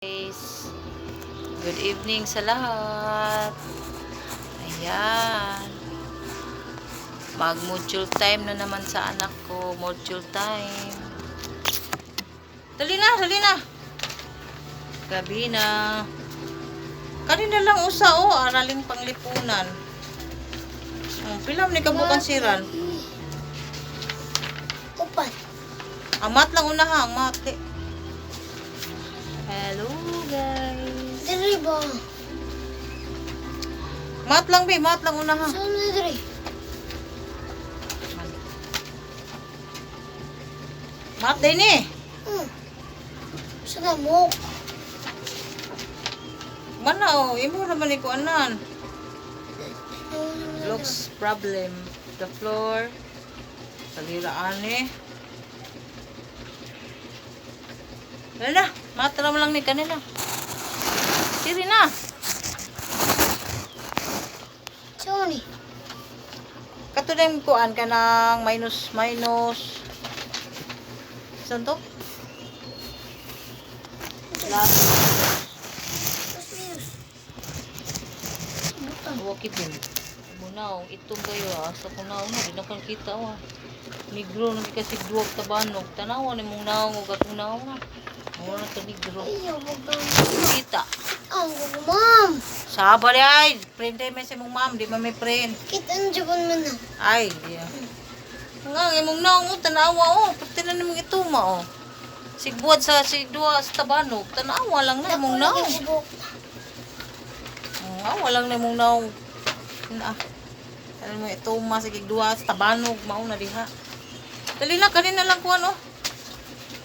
Guys, good evening sa lahat. Ayan, mag-module time na naman sa anak ko. Module time. Dali na gabi na. Kanina lang usa araling panglipunan. Pilam ni kabukan siran. Upat. Amat lang unahang mati. Hello guys. Diri ba? Mat lang unahang. Saan na diri? Mat din eh. Saan mo? Mana imo naman ko anan. Looks problem. The floor. Saliraan eh. Dali na. Matra mo lang ni kanina. Siri na. Saan ni? Kato na yung kuan ka ng minus. Saan to? Plus. Wakit din. Munaw. Itong kayo sa kunaw na. Di na kan kita Negro na kasi duwag tabanog. Tanawa na mong naong o gatunaw na. Muna ito negro. Ayaw, wag Kita. ang ma'am. Sabar ay. Print tayo may sa mong ma'am. Di may print. Kita ang jabon man na. Ay. Nga, mong naong tanawa Pati na namang ituma Sigbuad sa sigdua sa tabanog. Tanawa lang na mong naong. Awa lang na mong naong. Alam mo ituma sa sigdua sa tabanog. Mauna diha. Dali na. Kanina lang kuhan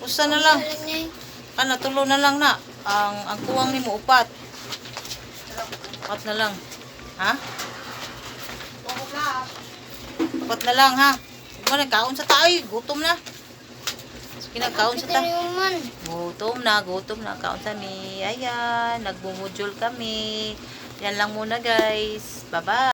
Usa na lang. Tulo na lang na. Ang kuwang ni mo, upat. Upat na lang. Ha? Upat na lang, ha? Huwag na, kaon sa tayo. Gutom na. Sige na, kaon sa tayo. Gutom na. Kaon sa mi. Ayan, nagbumudjol kami. Yan lang muna, guys. Bye-bye.